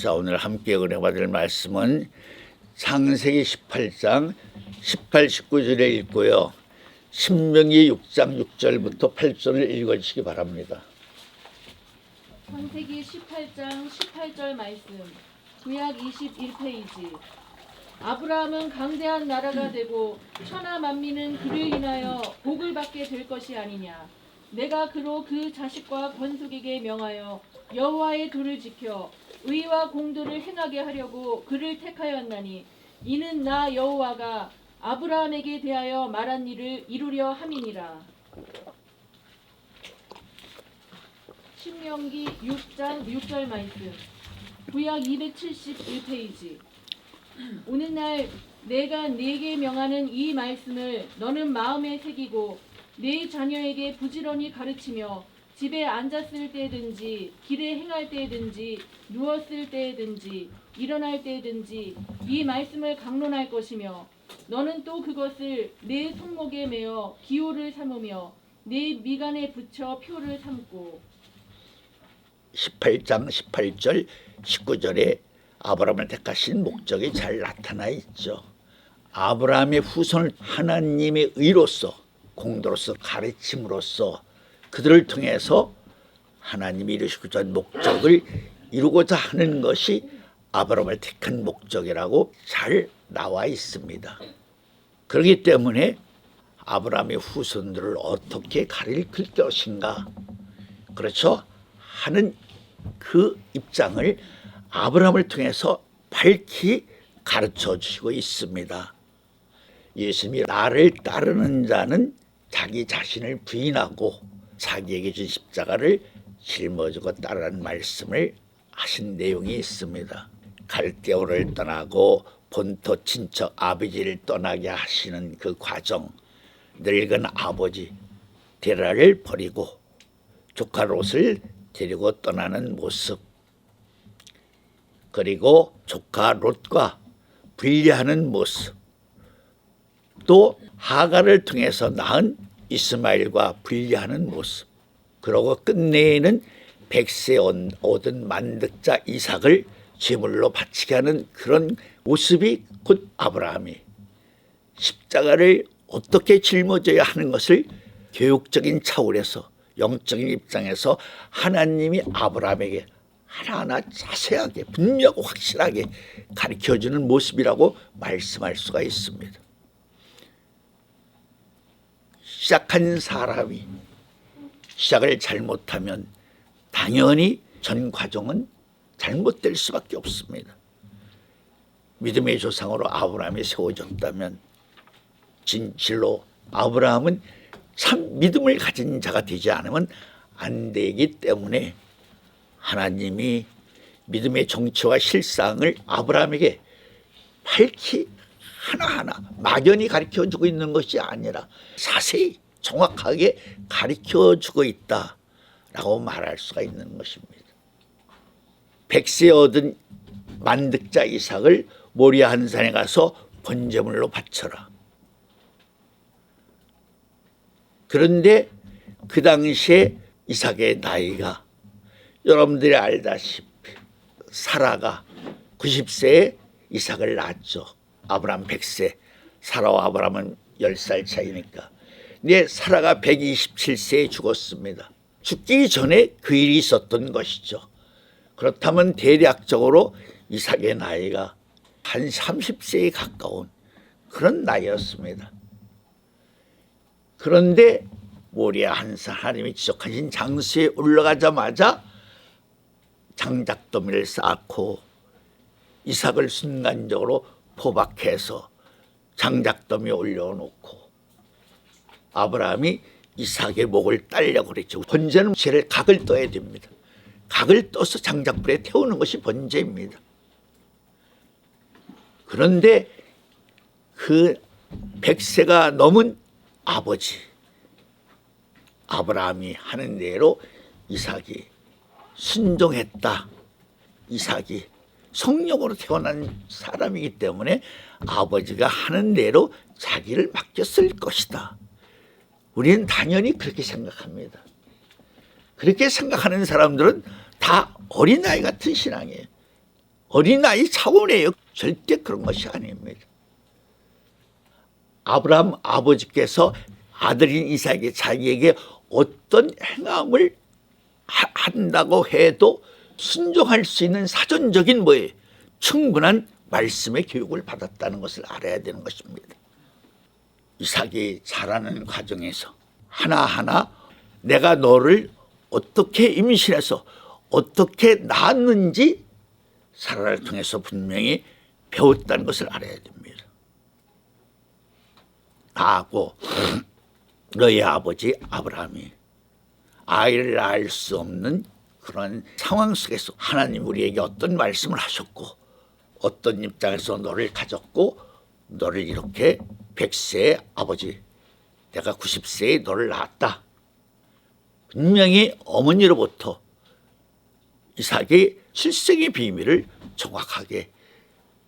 자, 오늘 함께 은혜받을 말씀은 창세기 18장 18, 19절에 읽고요. 신명기 6장 6절부터 8절을 읽어주시기 바랍니다. 창세기 18장 18절 말씀, 구약 21페이지. 아브라함은 강대한 나라가 되고 천하 만민은 그를 인하여 복을 받게 될 것이 아니냐. 내가 그로 그 자식과 건속에게 명하여 여호와의 도를 지켜 의와 공도를 행하게 하려고 그를 택하였나니 이는 나 여호와가 아브라함에게 대하여 말한 일을 이루려 함이니라. 신명기 6장 6절 말씀, 구약 271페이지. 오늘날 내가 네게 명하는 이 말씀을 너는 마음에 새기고 네 자녀에게 부지런히 가르치며 집에 앉았을 때든지 길에 행할 때든지 누웠을 때든지 일어날 때든지 이 말씀을 강론할 것이며 너는 또 그것을 내 손목에 매어 기호를 삼으며 내 미간에 붙여 표를 삼고. 18장 18절 19절에 아브라함을 택하신 목적이 잘 나타나 있죠. 아브라함의 후손을 하나님의 의로서 공도로서 가르침으로써 그들을 통해서 하나님이 이루시고자 한 목적을 이루고자 하는 것이 아브라함을 택한 목적이라고 잘 나와 있습니다. 그렇기 때문에 아브라함의 후손들을 어떻게 가르칠 것인가, 그렇죠? 하는 그 입장을 아브라함을 통해서 밝히 가르쳐 주시고 있습니다. 예수님이 나를 따르는 자는 자기 자신을 부인하고 자기에게 준 십자가를 짊어지고 따르라는 말씀을 하신 내용이 있습니다. 갈대오를 떠나고 본토 친척 아버지를 떠나게 하시는 그 과정, 늙은 아버지 데라를 버리고 조카 롯을 데리고 떠나는 모습, 그리고 조카 롯과 분리하는 모습, 또 하갈을 통해서 낳은 이스마엘과 분리하는 모습, 그러고 끝내는 백세 얻은 만득자 이삭을 제물로 바치게 하는 그런 모습이 곧 아브라함이 십자가를 어떻게 짊어져야 하는 것을 교육적인 차원에서 영적인 입장에서 하나님이 아브라함에게 하나하나 자세하게 분명하고 확실하게 가르쳐주는 모습이라고 말씀할 수가 있습니다. 시작한 사람이 시작을 잘못하면 당연히 전 과정은 잘못될 수밖에 없습니다. 믿음의 조상으로 아브라함이 세워졌다면 진실로 아브라함은 참 믿음을 가진 자가 되지 않으면 안 되기 때문에 하나님이 믿음의 정체와 실상을 아브라함에게 밝히 하나하나 막연히 가르쳐주고 있는 것이 아니라 자세히 정확하게 가르쳐주고 있다라고 말할 수가 있는 것입니다. 백세 얻은 만득자 이삭을 모리아 한산에 가서 번제물로 바쳐라. 그런데 그 당시에 이삭의 나이가 여러분들이 알다시피 사라가 90세에 이삭을 낳았죠. 아브라함 100세, 사라와 아브라함은 10살 차이니까. 근데 사라가 127세에 죽었습니다. 죽기 전에 그 일이 있었던 것이죠. 그렇다면 대략적으로 이삭의 나이가 한 30세에 가까운 그런 나이였습니다. 그런데 모리아 한산 하나님이 지적하신 장소에 올라가자마자 장작더미를 쌓고 이삭을 순간적으로 포박해서 장작더미에 올려놓고 아브라함이 이삭의 목을 따려고 그랬죠. 번제는 죄를 각을 떠야 됩니다. 각을 떠서 장작불에 태우는 것이 번제입니다. 그런데 그 100세가 넘은 아버지 아브라함이 하는 대로 이삭이 순종했다. 이삭이 성령으로 태어난 사람이기 때문에 아버지가 하는 대로 자기를 맡겼을 것이다. 우리는 당연히 그렇게 생각합니다. 그렇게 생각하는 사람들은 다 어린아이 같은 신앙이에요. 어린아이 차원이에요. 절대 그런 것이 아닙니다. 아브라함 아버지께서 아들인 이삭에게 자기에게 어떤 행함을 한다고 해도 순종할 수 있는 사전적인 뭐예요? 충분한 말씀의 교육을 받았다는 것을 알아야 되는 것입니다. 이삭이 자라는 과정에서 하나하나 내가 너를 어떻게 임신해서 어떻게 낳았는지 사라를 통해서 분명히 배웠다는 것을 알아야 됩니다. 나하고 너의 아버지 아브라함이 아이를 낳을 수 없는 그런 상황 속에서 하나님 우리에게 어떤 말씀을 하셨고 어떤 입장에서 너를 가졌고 너를 이렇게 100세의 아버지 내가 90세에 너를 낳았다. 분명히 어머니로부터 이삭이 출생의 비밀을 정확하게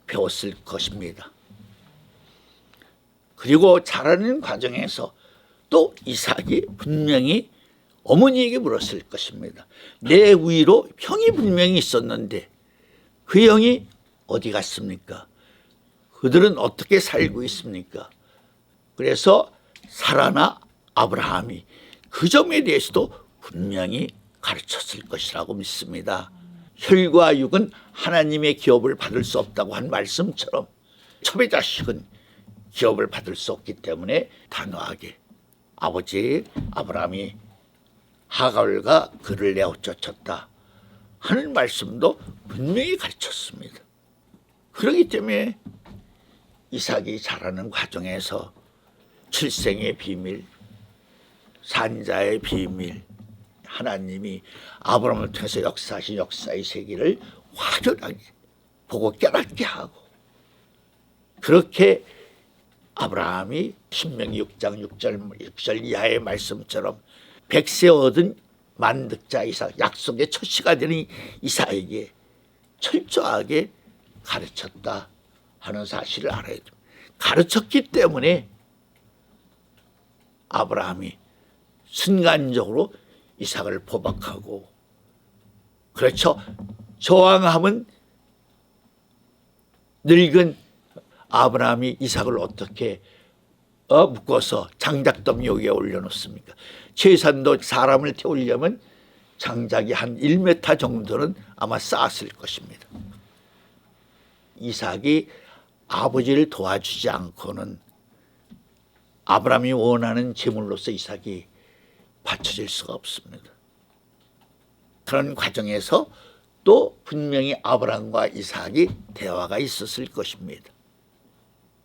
배웠을 것입니다. 그리고 자라는 과정에서 또 이삭이 분명히 어머니에게 물었을 것입니다. 내 위로 형이 분명히 있었는데 그 형이 어디 갔습니까? 그들은 어떻게 살고 있습니까? 그래서 사라나 아브라함이 그 점에 대해서도 분명히 가르쳤을 것이라고 믿습니다. 혈과 육은 하나님의 기업을 받을 수 없다고 한 말씀처럼 첩의 자식은 기업을 받을 수 없기 때문에 단호하게 아버지 아브라함이 하갈과 그를 내어 쫓았다 하는 말씀도 분명히 가르쳤습니다. 그렇기 때문에 이삭이 자라는 과정에서 출생의 비밀, 산자의 비밀, 하나님이 아브라함을 통해서 역사하신 역사의 세계를 확연하게 보고 깨닫게 하고 그렇게 아브라함이 신명기 6장 6절 이하의 말씀처럼 100세 얻은 만득자 이삭 약속의 첫 시가 되는 이삭에게 철저하게 가르쳤다 하는 사실을 알아야 됩니다. 가르쳤기 때문에 아브라함이 순간적으로 이삭을 포박하고 그렇죠. 저항하면 늙은 아브라함이 이삭을 어떻게 묶어서 장작더미 위에 올려놓습니까? 최선도 사람을 태우려면 장작이 한 1m 정도는 아마 쌓았을 것입니다. 이삭이 아버지를 도와주지 않고는 아브라함이 원하는 제물로서 이삭이 바쳐질 수가 없습니다. 그런 과정에서 또 분명히 아브라함과 이삭이 대화가 있었을 것입니다.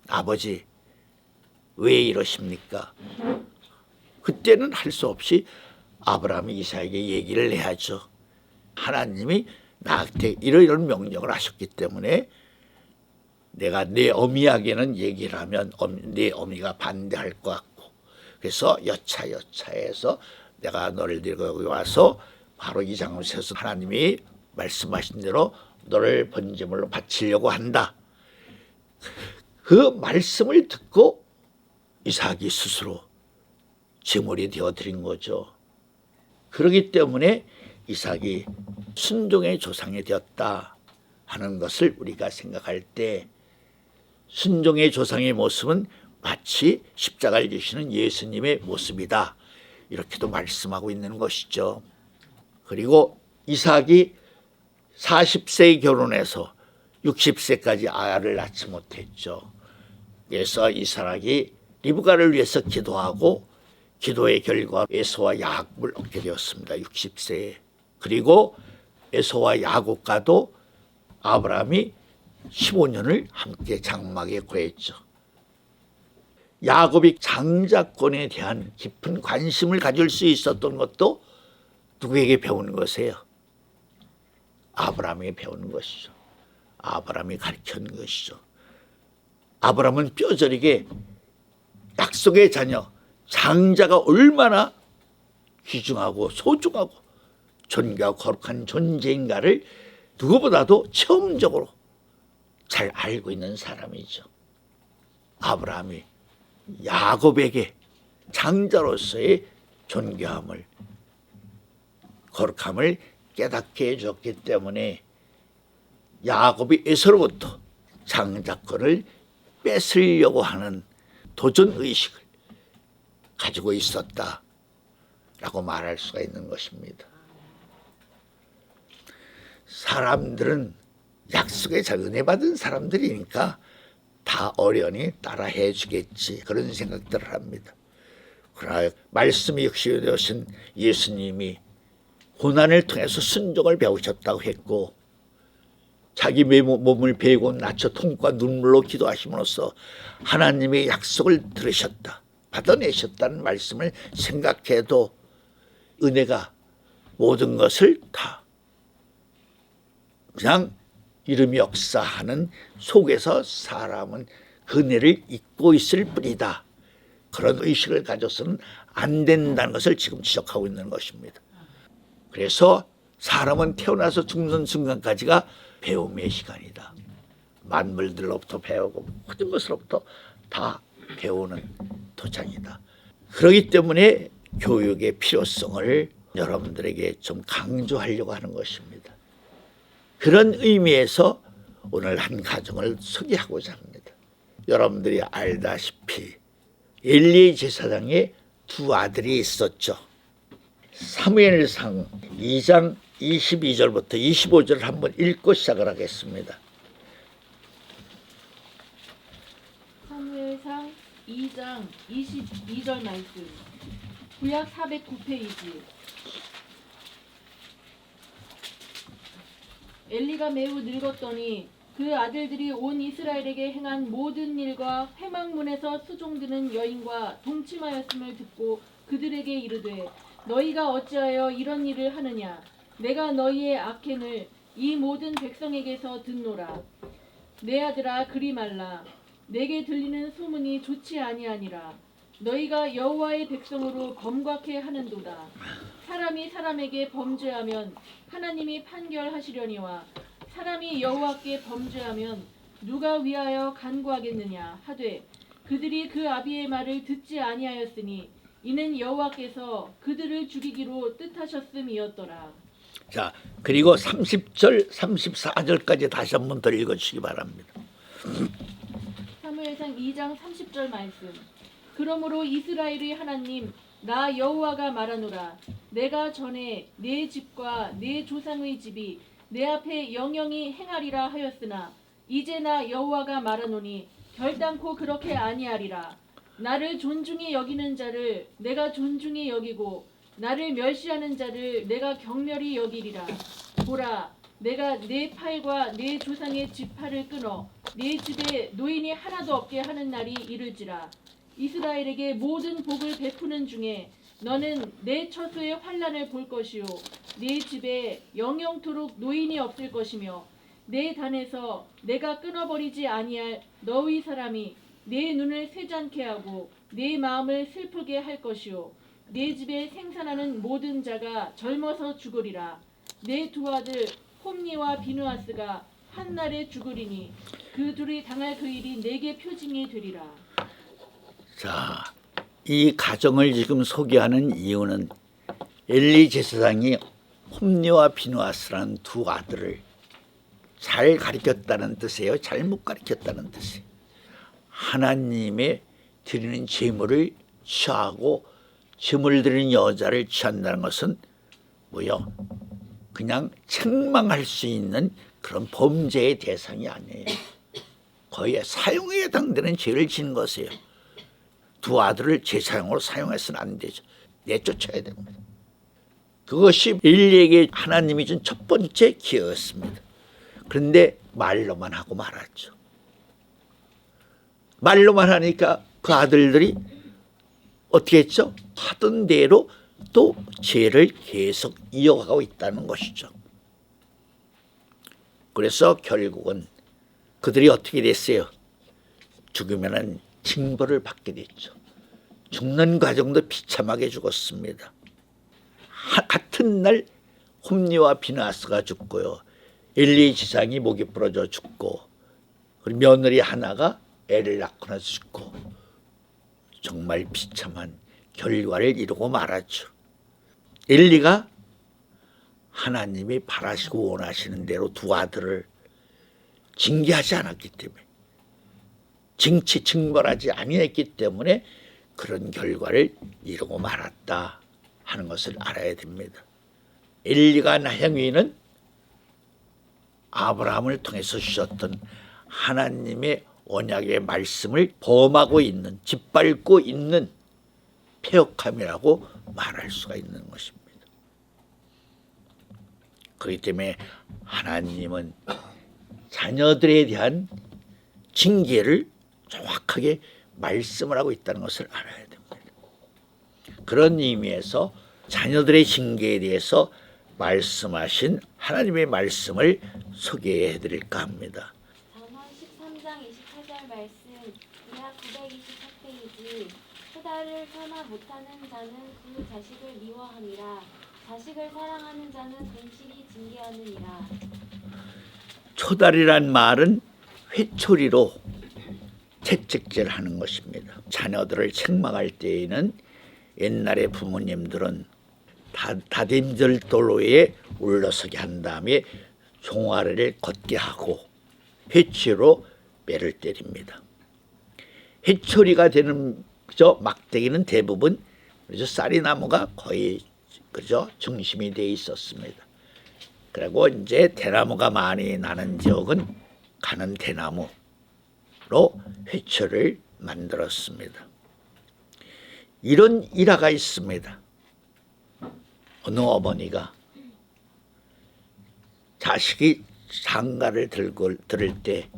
아버지, 왜 이러십니까? 그때는 할 수 없이 아브라함이 이삭에게 얘기를 해야죠. 하나님이 나한테 이런 명령을 하셨기 때문에 내가 내 어미에게는 얘기를 하면 내 어미가 반대할 것 같고 그래서 여차해서 내가 너를 데리고 여기 와서 바로 이 장소에서 하나님이 말씀하신 대로 너를 번제물로 바치려고 한다. 그 말씀을 듣고 이삭이 스스로 제물이 되어드린 거죠. 그렇기 때문에 이삭이 순종의 조상이 되었다 하는 것을 우리가 생각할 때 순종의 조상의 모습은 마치 십자가를 지시는 예수님의 모습이다. 이렇게도 말씀하고 있는 것이죠. 그리고 이삭이 40세에 결혼해서 60세까지 아이를 낳지 못했죠. 그래서 이삭이 리브가를 위해서 기도하고 기도의 결과 에서와 야곱을 얻게 되었습니다. 60세에. 그리고 에서와 야곱과도 아브라함이 15년을 함께 장막에 거했죠. 야곱이 장자권에 대한 깊은 관심을 가질 수 있었던 것도 누구에게 배우는 것이에요? 아브라함에게 배우는 것이죠. 아브라함이 가르친 것이죠. 아브라함은 뼈저리게 약속의 자녀, 장자가 얼마나 귀중하고 소중하고 존귀하고 거룩한 존재인가를 누구보다도 체험적으로 잘 알고 있는 사람이죠. 아브라함이 야곱에게 장자로서의 존귀함을 거룩함을 깨닫게 해줬기 때문에 야곱이 에서로부터 장자권을 뺏으려고 하는 도전 의식을 가지고 있었다라고 말할 수가 있는 것입니다. 사람들은 약속에 잘 은혜 받은 사람들이니까 다 어련히 따라해 주겠지, 그런 생각들을 합니다. 그러나 말씀이 육신이 되신 예수님이 고난을 통해서 순종을 배우셨다고 했고, 자기 몸을 베고 낮춰 통과 눈물로 기도하심으로써 하나님의 약속을 들으셨다, 받아내셨다는 말씀을 생각해도 은혜가 모든 것을 다 그냥 이름이 역사하는 속에서 사람은 그 은혜를 잊고 있을 뿐이다, 그런 의식을 가져서는 안 된다는 것을 지금 지적하고 있는 것입니다. 그래서 사람은 태어나서 죽는 순간까지가 배움의 시간이다. 만물들로부터 배우고 모든 것으로부터 다 배우는 도장이다. 그렇기 때문에 교육의 필요성을 여러분들에게 좀 강조하려고 하는 것입니다. 그런 의미에서 오늘 한 가정을 소개하고자 합니다. 여러분들이 알다시피 엘리 제사장의 두 아들이 있었죠. 사무엘상 2장 22절부터 25절을 한번 읽고 시작을 하겠습니다. 사무엘상 2장 22절 말씀. 구약 409페이지. 엘리가 매우 늙었더니 그 아들들이 온 이스라엘에게 행한 모든 일과 회막문에서 수종드는 여인과 동침하였음을 듣고 그들에게 이르되 너희가 어찌하여 이런 일을 하느냐. 내가 너희의 악행을 이 모든 백성에게서 듣노라. 내 아들아 그리 말라. 내게 들리는 소문이 좋지 아니하니라. 너희가 여호와의 백성으로 범곽해 하는도다. 사람이 사람에게 범죄하면 하나님이 판결하시려니와 사람이 여호와께 범죄하면 누가 위하여 간구하겠느냐 하되 그들이 그 아비의 말을 듣지 아니하였으니 이는 여호와께서 그들을 죽이기로 뜻하셨음이었더라. 자, 그리고 30절, 34절까지 다시 한번 더 읽어주시기 바랍니다. 사무엘상 2장 30절 말씀. 그러므로 이스라엘의 하나님 나 여호와가 말하노라. 내가 전에 내 집과 내 조상의 집이 내 앞에 영영이 행하리라 하였으나 이제 나 여호와가 말하노니 결단코 그렇게 아니하리라. 나를 존중히 여기는 자를 내가 존중히 여기고 나를 멸시하는 자를 내가 경멸히 여기리라. 보라, 내가 내 팔과 내 조상의 지팔을 끊어 내 집에 노인이 하나도 없게 하는 날이 이를지라. 이스라엘에게 모든 복을 베푸는 중에 너는 내 처소의 환난을 볼 것이요 내 집에 영영토록 노인이 없을 것이며 내 단에서 내가 끊어버리지 아니할 너희 사람이 내 눈을 쇠잔케 하고 내 마음을 슬프게 할 것이요 내 집에 생산하는 모든 자가 젊어서 죽으리라. 내 두 아들 홈니와 비누아스가 한 날에 죽으리니 그 둘이 당할 그 일이 내게 표징이 되리라. 자, 이 가정을 지금 소개하는 이유는 엘리 제사장이 홈니와 비누아스라는 두 아들을 잘 가르쳤다는 뜻이에요. 잘못 가르쳤다는 뜻이에요. 하나님의 드리는 제물을 취하고 제물 드리는 여자를 취한다는 것은 뭐요? 그냥 책망할 수 있는 그런 범죄의 대상이 아니에요. 거의 사형에 해당되는 죄를 지은 것이에요. 두 아들을 제사용으로 사용해서는 안 되죠. 내쫓아야 됩니다. 그것이 엘리에게 하나님이 준 첫 번째 기회였습니다. 그런데 말로만 하고 말았죠. 말로만 하니까 그 아들들이 어떻게 했죠? 하던 대로 또 죄를 계속 이어가고 있다는 것이죠. 그래서 결국은 그들이 어떻게 됐어요? 죽으면은 징벌을 받게 됐죠. 죽는 과정도 비참하게 죽었습니다. 같은 날 홈니와 비나스가 죽고요. 엘리 지상이 목이 부러져 죽고, 그리고 며느리 하나가 애를 낳고 나서 죽고, 정말 비참한 결과를 이루고 말았죠. 엘리가 하나님이 바라시고 원하시는 대로 두 아들을 징계하지 않았기 때문에, 징벌하지 아니했기 때문에 그런 결과를 이루고 말았다 하는 것을 알아야 됩니다. 엘리가 행위는 아브라함을 통해서 주셨던 하나님의 언약의 말씀을 범하고 있는, 짓밟고 있는 패역함이라고 말할 수가 있는 것입니다. 그렇기 때문에 하나님은 자녀들에 대한 징계를 정확하게 말씀을 하고 있다는 것을 알아야 됩니다. 그런 의미에서 자녀들의 징계에 대해서 말씀하신 하나님의 말씀을 소개해 드릴까 합니다. 잠언 13장 28절 말씀, 구약 924페이지. 초다를 참아 못하는 자는 그 자식을 미워함이라. 자식을 사랑하는 자는 근실이 징계하느니라. 초달이란 말은 회초리로 채찍질하는 것입니다. 자녀들을 책망할 때에는 옛날에 부모님들은 다림질도로에 올라서게 한 다음에 종아리를 걷게 하고 회초리로 매를 때립니다. 회초리가 되는 막대기는 대부분 쌀이나무가 거의 중심이 되어 있었습니다. 그리고 이제 대나무가 많이 나는 지역은 가는 대나무로 회초를 만들었습니다. 이런 일화가 있습니다. 어느 어머니가 자식이 장가를 들을 때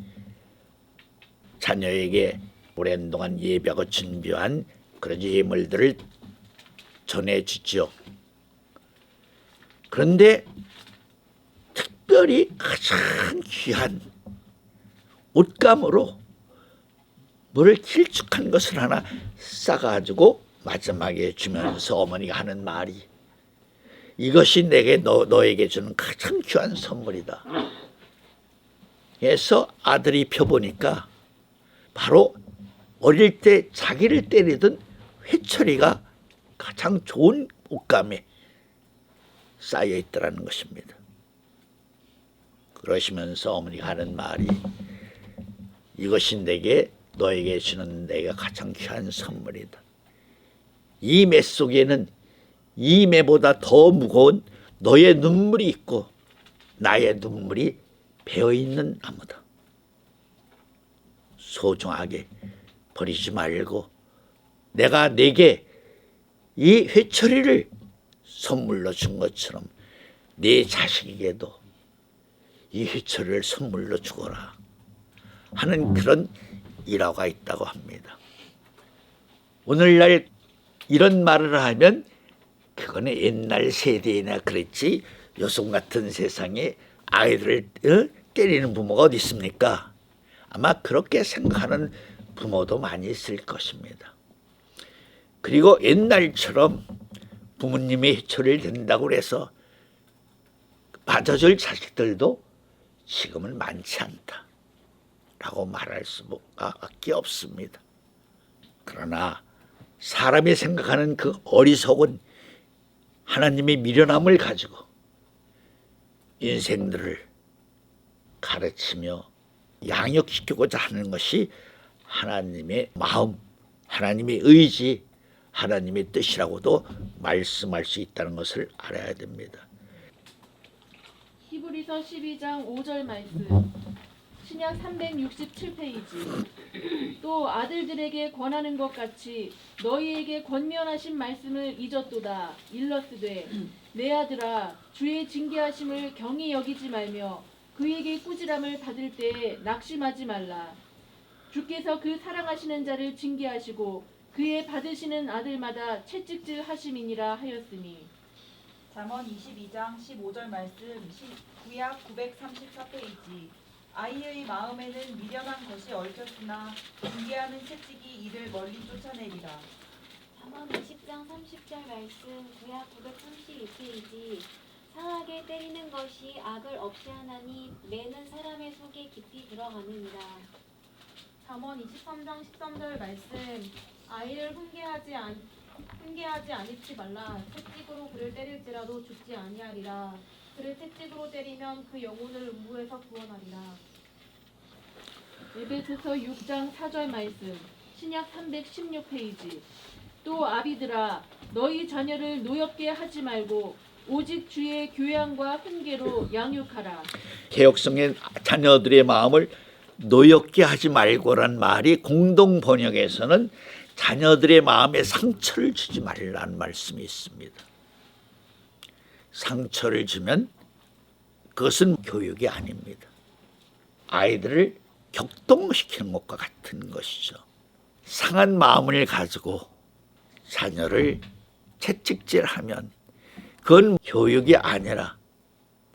자녀에게 오랜 동안 예배하고 준비한 그런 예물들을 전해주죠. 그런데 특별히 가장 귀한 옷감으로 물을 길쭉한 것을 하나 싸가지고 마지막에 주면서 어머니가 하는 말이, 이것이 내게 너에게 주는 가장 귀한 선물이다. 그래서 아들이 펴보니까 바로 어릴 때 자기를 때리던 회초리가 가장 좋은 옷감에 쌓여 있더라는 것입니다. 그러시면서 어머니가 하는 말이, 이것이 너에게 주는 내가 가장 귀한 선물이다. 이 매 속에는 이 매보다 더 무거운 너의 눈물이 있고 나의 눈물이 배어있는 나무다. 소중하게 버리지 말고 내가 내게 이 회초리를 선물로 준 것처럼 네 자식에게도 이 회초리를 선물로 주거라 하는 그런 일화가 있다고 합니다. 오늘날 이런 말을 하면 그거는 옛날 세대나 그랬지, 요즘 같은 세상에 아이들을 때리는 부모가 어디 있습니까? 아마 그렇게 생각하는 부모도 많이 있을 것입니다. 그리고 옛날처럼 부모님의 회초리를 든다고 해서 맞아줄 자식들도 지금은 많지 않다 라고 말할 수밖에 없습니다. 그러나 사람이 생각하는 그 어리석은 하나님의 미련함을 가지고 인생들을 가르치며 양육시키고자 하는 것이 하나님의 마음, 하나님의 의지, 하나님의 뜻이라고도 말씀할 수 있다는 것을 알아야 됩니다. 히브리서 12장 5절 말씀, 신약 367페이지. 또 아들들에게 권하는 것 같이 너희에게 권면하신 말씀을 잊었도다. 일러스되 내 아들아, 주의 징계하심을 경히 여기지 말며 그에게 꾸지람을 받을 때에 낙심하지 말라. 주께서 그 사랑하시는 자를 징계하시고 그의 받으시는 아들마다 채찍질 하심이니라 하였으니. 잠언 22장 15절 말씀, 구약 934페이지. 아이의 마음에는 미련한 것이 얽혔으나 징계하는 채찍이 이를 멀리 쫓아내리라. 잠언 20장 30절 말씀, 구약 932페이지. 상하게 때리는 것이 악을 없이 하나니 매는 사람의 속에 깊이 들어가느니라. 잠언 23장 13절 말씀, 아이를 훈계하지 아니치 말라. 채찍으로 그를 때릴지라도 죽지 아니하리라. 그를 채찍으로 때리면 그 영혼을 음부에서 구원하리라. 에베소서 6장 4절 말씀, 신약 316페이지. 또 아비들아, 너희 자녀를 노엽게 하지 말고 오직 주의 교양과 훈계로 양육하라. 개혁성의 자녀들의 마음을 노엽게 하지 말고란 말이 공동 번역에서는 자녀들의 마음에 상처를 주지 말라는 말씀이 있습니다. 상처를 주면 그것은 교육이 아닙니다. 아이들을 격동시키는 것과 같은 것이죠. 상한 마음을 가지고 자녀를 채찍질하면 그건 교육이 아니라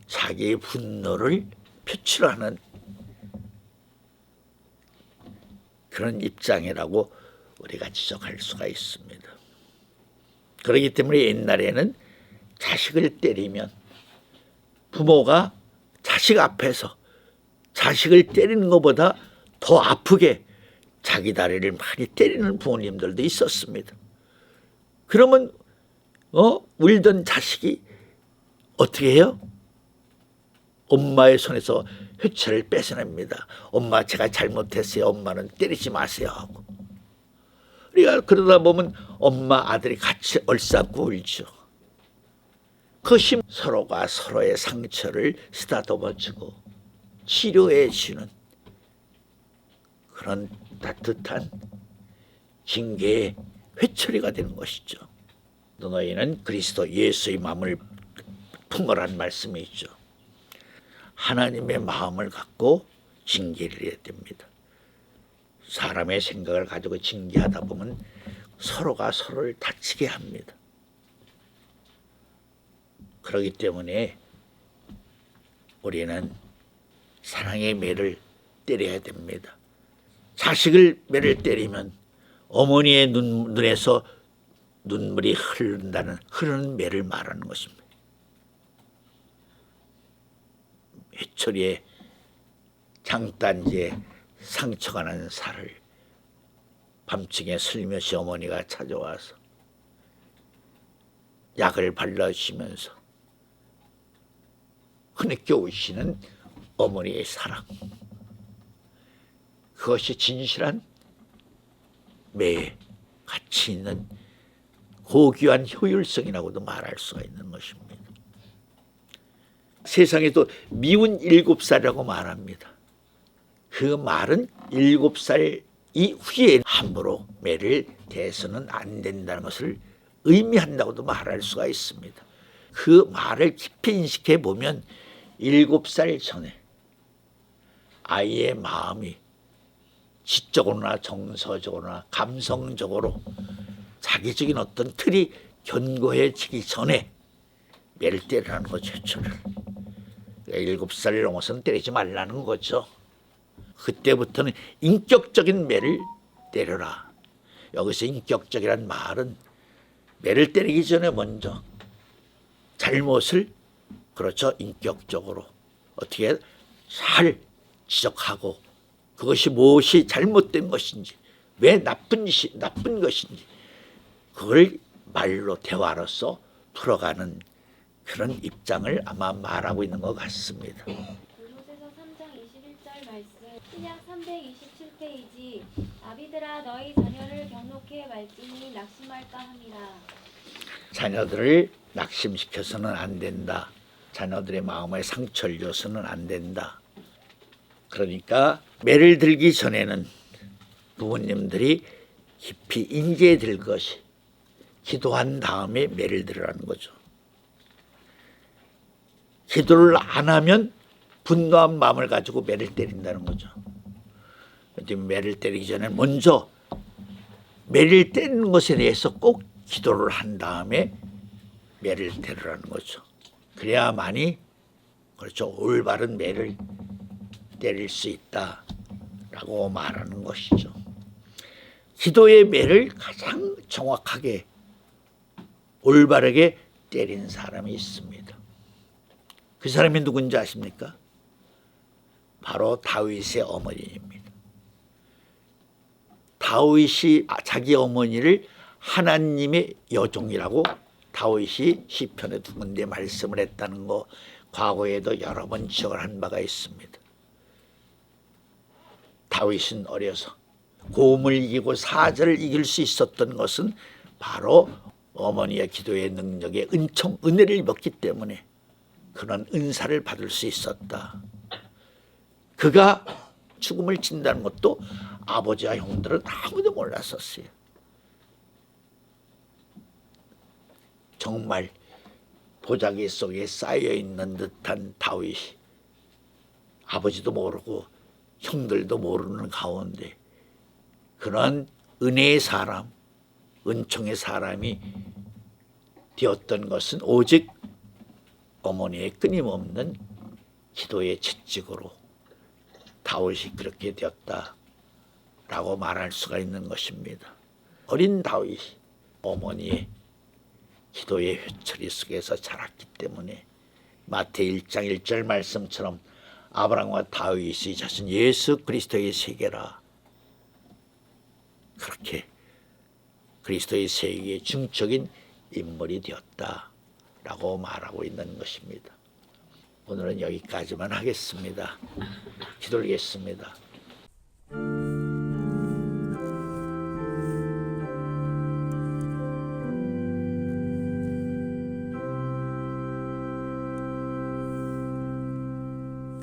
자기의 분노를 표출하는 그런 입장이라고 우리가 지적할 수가 있습니다. 그렇기 때문에 옛날에는 자식을 때리면 부모가 자식 앞에서 자식을 때리는 것보다 더 아프게 자기 다리를 많이 때리는 부모님들도 있었습니다. 그러면 울던 자식이 어떻게 해요? 엄마의 손에서 회초리를 뺏어냅니다. 엄마, 제가 잘못했어요. 엄마는 때리지 마세요 하고. 우리가 그러다 보면 엄마, 아들이 같이 얼싸고 울죠. 그것이 서로가 서로의 상처를 쓰다듬어주고 치료해 주는 그런 따뜻한 징계의 회초리가 되는 것이죠. 너희는 그리스도 예수의 마음을 품으라는 말씀이 있죠. 하나님의 마음을 갖고 징계를 해야 됩니다. 사람의 생각을 가지고 징계하다 보면 서로가 서로를 다치게 합니다. 그렇기 때문에 우리는 사랑의 매를 때려야 됩니다. 자식을 매를 때리면 어머니의 눈에서 눈물이 흐르는 매를 말하는 것입니다. 회초리에 장단지에 상처가 난 살을 밤중에 슬며시 어머니가 찾아와서 약을 발라주시면서 흐느껴 우시는 어머니의 사랑, 그것이 진실한 매에 가치 있는 고귀한 효율성이라고도 말할 수가 있는 것입니다. 세상에도 미운 7살이라고 말합니다. 그 말은 7살 이후에 함부로 매를 대해서는 안 된다는 것을 의미한다고도 말할 수가 있습니다. 그 말을 깊이 인식해 보면 7살 전에 아이의 마음이 지적으로나 정서적으로나 감성적으로 자기적인 어떤 틀이 견고해지기 전에 매를 때리라는 거죠. 7살을 넘어서는 때리지 말라는 거죠. 그때부터는 인격적인 매를 때려라. 여기서 인격적이란 말은 매를 때리기 전에 먼저 잘못을 그렇죠. 인격적으로 어떻게 잘 지적하고 그것이 무엇이 잘못된 것인지 왜 나쁜 것인지 그걸 말로 대화로서 풀어가는 그런 입장을 아마 말하고 있는 것 같습니다. 골로새서 3장 21절 말씀, 신약 327페이지. 아비들아, 너희 자녀를 경록해 말지니 낙심할까 함이라. 자녀들을 낙심시켜서는 안 된다. 자녀들의 마음에 상처를 줘서는 안 된다. 그러니까 매를 들기 전에는 부모님들이 깊이 인지해 들 것이 기도한 다음에 매를 들으라는 거죠. 기도를 안 하면 분노한 마음을 가지고 매를 때린다는 거죠. 매를 때리기 전에 먼저 매를 때리는 것에 대해서 꼭 기도를 한 다음에 매를 때리라는 거죠. 그래야만이 그렇죠. 올바른 매를 때릴 수 있다라고 말하는 것이죠. 기도의 매를 가장 정확하게 올바르게 때린 사람이 있습니다. 그 사람이 누군지 아십니까? 바로 다윗의 어머니입니다. 다윗이 자기 어머니를 하나님의 여종이라고 다윗이 시편에 두 군데 말씀을 했다는 거 과거에도 여러 번 지적을 한 바가 있습니다. 다윗은 어려서 고음을 이기고 사자를 이길 수 있었던 것은 바로 어머니의 기도의 능력에 은총, 은혜를 입었기 때문에 그런 은사를 받을 수 있었다. 그가 죽음을 친다는 것도 아버지와 형들은 아무도 몰랐었어요. 정말 보자기 속에 쌓여있는 듯한 다윗이 아버지도 모르고 형들도 모르는 가운데 그런 은혜의 사람, 은총의 사람이 되었던 것은 오직 어머니의 끊임없는 기도의 채찍으로 다윗이 그렇게 되었다라고 말할 수가 있는 것입니다. 어린 다윗이 어머니의 기도의 회초리 속에서 자랐기 때문에 마태복음 1장 1절 말씀처럼 아브라함과 다윗이 자신 예수 그리스도의 세계라, 그렇게 그리스도의 세계의 중적인 인물이 되었다라고 말하고 있는 것입니다. 오늘은 여기까지만 하겠습니다. 기도하겠습니다.